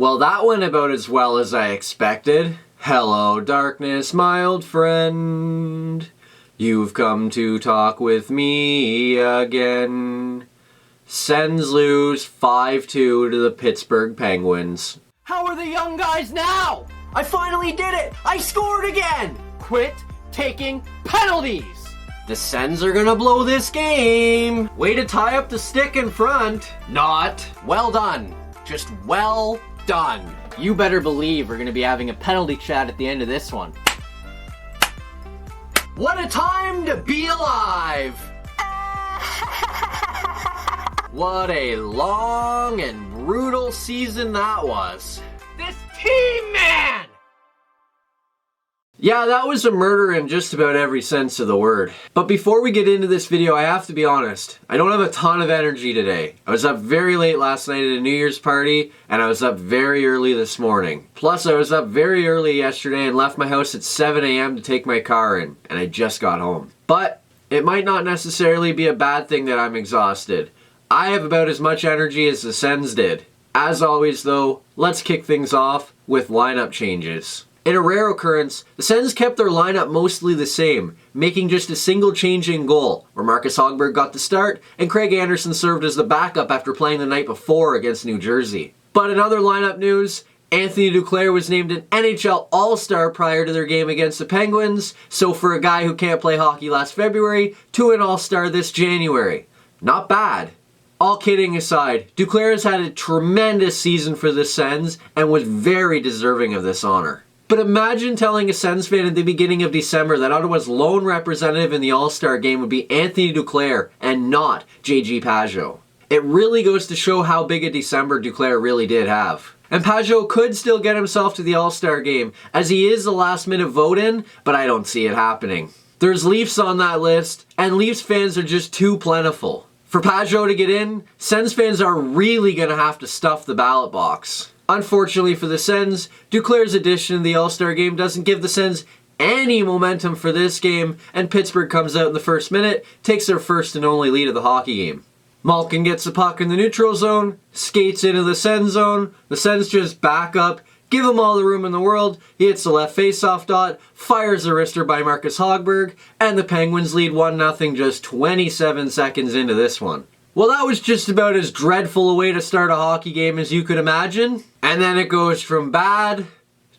Well, that went about as well as I expected. Hello, darkness, my old friend. You've come to talk with me again. Sens lose 5-2 to the Pittsburgh Penguins. How are the young guys now? I finally did it! I scored again! Quit taking penalties! The Sens are gonna blow this game. Way to tie up the stick in front. Not. Well done. Just well done. You better believe we're going to be having a penalty chat at the end of this one. What a time to be alive! What a long and brutal season that was. This team, man! Yeah, that was a murder in just about every sense of the word. But before we get into this video, I have to be honest. I don't have a ton of energy today. I was up very late last night at a New Year's party, and I was up very early this morning. Plus, I was up very early yesterday and left my house at 7 a.m. to take my car in, and I just got home. But it might not necessarily be a bad thing that I'm exhausted. I have about as much energy as the Sens did. As always though, let's kick things off with lineup changes. In a rare occurrence, the Sens kept their lineup mostly the same, making just a single change in goal, where Marcus Hogberg got the start and Craig Anderson served as the backup after playing the night before against New Jersey. But in other lineup news, Anthony Duclair was named an NHL All-Star prior to their game against the Penguins, so for a guy who can't play hockey last February, to an All-Star this January. Not bad. All kidding aside, Duclair has had a tremendous season for the Sens and was very deserving of this honor. But imagine telling a Sens fan at the beginning of December that Ottawa's lone representative in the All-Star game would be Anthony Duclair and not J.G. Pageau. It really goes to show how big a December Duclair really did have. And Pageau could still get himself to the All-Star game, as he is the last-minute vote-in, but I don't see it happening. There's Leafs on that list, and Leafs fans are just too plentiful. For Pageau to get in, Sens fans are really going to have to stuff the ballot box. Unfortunately for the Sens, Duclair's addition to the All-Star game doesn't give the Sens any momentum for this game, and Pittsburgh comes out in the first minute, takes their first and only lead of the hockey game. Malkin gets the puck in the neutral zone, skates into the Sens zone, the Sens just back up, give him all the room in the world, he hits the left face-off dot, fires a wrister by Marcus Hogberg, and the Penguins lead 1-0 just 27 seconds into this one. Well, that was just about as dreadful a way to start a hockey game as you could imagine. And then it goes from bad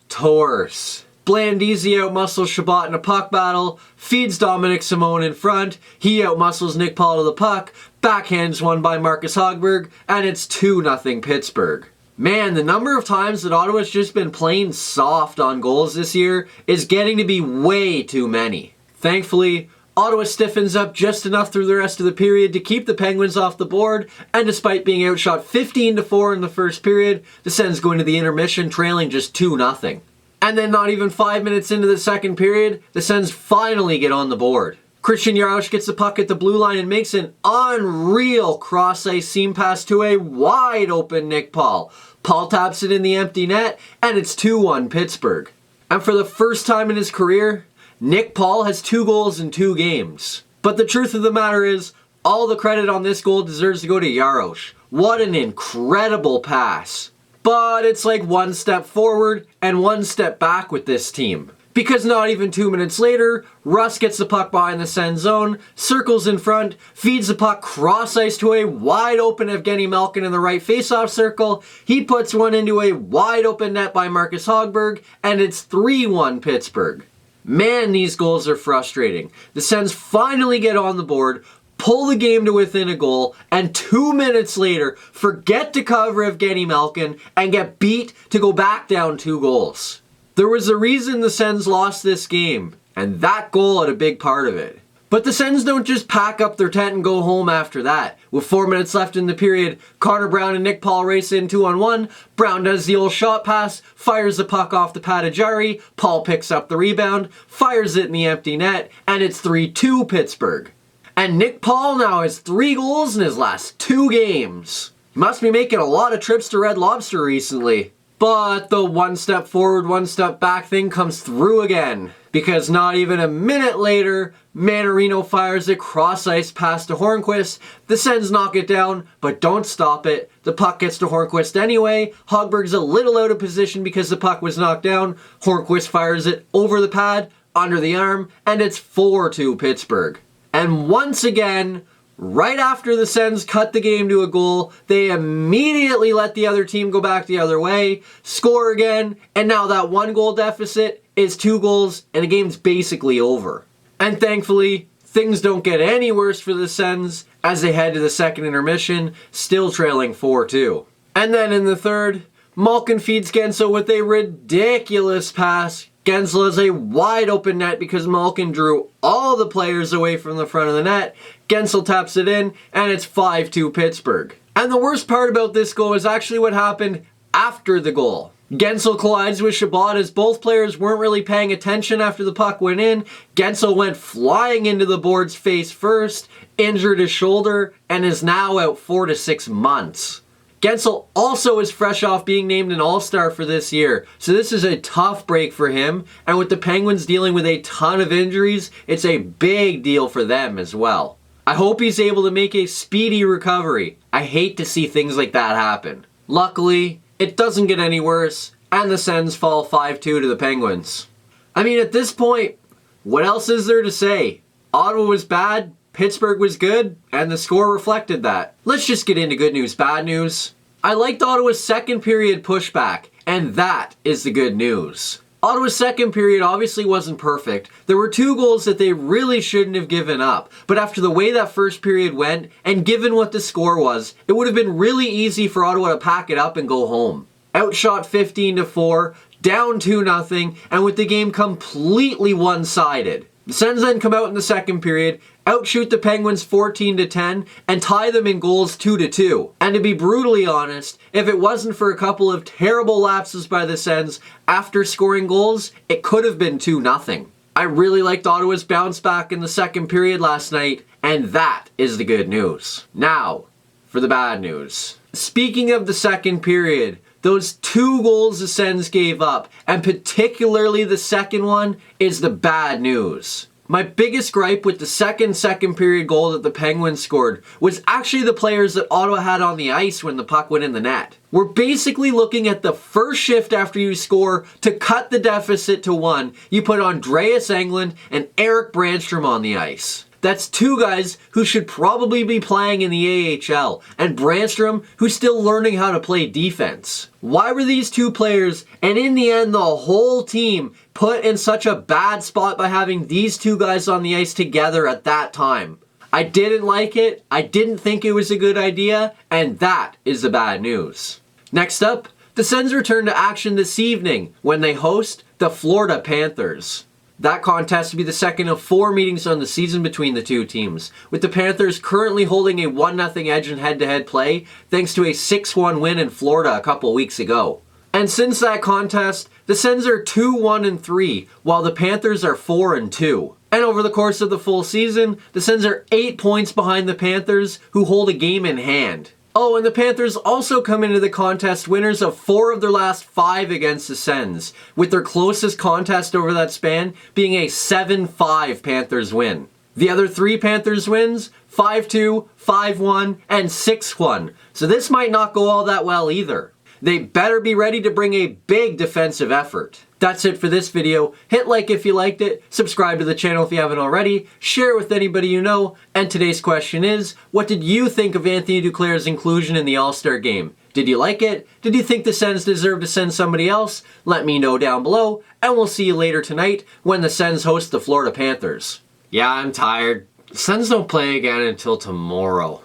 to worse. Blandisi outmuscles Shabbat in a puck battle, feeds Dominic Simone in front, he outmuscles Nick Paul to the puck, backhands one by Marcus Hogberg, and it's 2-0 Pittsburgh. Man, the number of times that Ottawa's just been plain soft on goals this year is getting to be way too many. Thankfully, Ottawa stiffens up just enough through the rest of the period to keep the Penguins off the board, and despite being outshot 15-4 in the first period, the Sens go into the intermission trailing just 2-0. And then not even 5 minutes into the second period, the Sens finally get on the board. Christian Jarosz gets the puck at the blue line and makes an unreal cross-ice seam pass to a wide-open Nick Paul. Paul taps it in the empty net, and it's 2-1 Pittsburgh. And for the first time in his career, Nick Paul has 2 goals in 2 games. But the truth of the matter is, all the credit on this goal deserves to go to Jarosz. What an incredible pass. But it's like one step forward and one step back with this team. Because not even 2 minutes later, Russ gets the puck behind the Sens zone, circles in front, feeds the puck cross-ice to a wide-open Evgeny Malkin in the right face-off circle, he puts one into a wide-open net by Marcus Hogberg, and it's 3-1 Pittsburgh. Man, these goals are frustrating. The Sens finally get on the board, pull the game to within a goal, and 2 minutes later, forget to cover Evgeny Malkin and get beat to go back down 2 goals. There was a reason the Sens lost this game, and that goal had a big part of it. But the Sens don't just pack up their tent and go home after that. With 4 minutes left in the period, Connor Brown and Nick Paul race in 2-on-1. Brown does the old shot pass, fires the puck off the pad of Jarry. Paul picks up the rebound, fires it in the empty net, and it's 3-2 Pittsburgh. And Nick Paul now has 3 goals in his last 2 games. He must be making a lot of trips to Red Lobster recently. But the one step forward, one step back thing comes through again. because not even a minute later, Manarino fires a cross-ice pass to Hornquist. The Sens knock it down, but don't stop it. The puck gets to Hornquist anyway. Hogberg's a little out of position because the puck was knocked down. Hornquist fires it over the pad, under the arm, and it's 4-2 Pittsburgh. And once again, right after the Sens cut the game to a goal, they immediately let the other team go back the other way, score again, and now that 1-goal deficit is 2 goals, and the game's basically over. And thankfully, things don't get any worse for the Sens as they head to the second intermission, still trailing 4-2. And then in the third, Malkin feeds Guentzel with a ridiculous pass. Guentzel has a wide open net because Malkin drew all the players away from the front of the net. Guentzel taps it in, and it's 5-2 Pittsburgh. And the worst part about this goal is actually what happened after the goal. Guentzel collides with Chabot as both players weren't really paying attention after the puck went in. Guentzel went flying into the board's face first, injured his shoulder, and is now out 4 to 6 months. Guentzel also is fresh off being named an All-Star for this year, so this is a tough break for him, and with the Penguins dealing with a ton of injuries, it's a big deal for them as well. I hope he's able to make a speedy recovery. I hate to see things like that happen. Luckily, it doesn't get any worse, and the Sens fall 5-2 to the Penguins. I mean, at this point, what else is there to say? Ottawa was bad, Pittsburgh was good, and the score reflected that. Let's just get into good news, bad news. I liked Ottawa's second period pushback, and that is the good news. Ottawa's second period obviously wasn't perfect. There were 2 goals that they really shouldn't have given up, but after the way that first period went, and given what the score was, it would have been really easy for Ottawa to pack it up and go home. Outshot 15-4, down 2-0, and with the game completely one-sided. The Sens then come out in the second period, outshoot the Penguins 14-10, and tie them in goals 2-2. And to be brutally honest, if it wasn't for a couple of terrible lapses by the Sens after scoring goals, it could have been 2-0. I really liked Ottawa's bounce back in the second period last night, and that is the good news. Now, for the bad news. Speaking of the second period, those 2 goals the Sens gave up, and particularly the second one, is the bad news. My biggest gripe with the second period goal that the Penguins scored was actually the players that Ottawa had on the ice when the puck went in the net. We're basically looking at the first shift after you score to cut the deficit to 1. You put Andreas Englund and Eric Brandstrom on the ice. That's 2 guys who should probably be playing in the AHL, and Brandstrom, who's still learning how to play defense. Why were these 2 players, and in the end the whole team, put in such a bad spot by having these 2 guys on the ice together at that time? I didn't like it, I didn't think it was a good idea, and that is the bad news. Next up, the Sens return to action this evening when they host the Florida Panthers. That contest will be the second of 4 meetings on the season between the 2 teams, with the Panthers currently holding a 1-0 edge in head-to-head play thanks to a 6-1 win in Florida a couple weeks ago. And since that contest, the Sens are 2-1-3, while the Panthers are 4-2. And over the course of the full season, the Sens are 8 points behind the Panthers, who hold a game in hand. Oh, and the Panthers also come into the contest winners of 4 of their last 5 against the Sens, with their closest contest over that span being a 7-5 Panthers win. The other 3 Panthers wins, 5-2, 5-1, and 6-1, so this might not go all that well either. They better be ready to bring a big defensive effort. That's it for this video. Hit like if you liked it, subscribe to the channel if you haven't already, share it with anybody you know, and today's question is, what did you think of Anthony Duclair's inclusion in the All-Star game? Did you like it? Did you think the Sens deserve to send somebody else? Let me know down below, and we'll see you later tonight when the Sens host the Florida Panthers. Yeah, I'm tired. The Sens don't play again until tomorrow.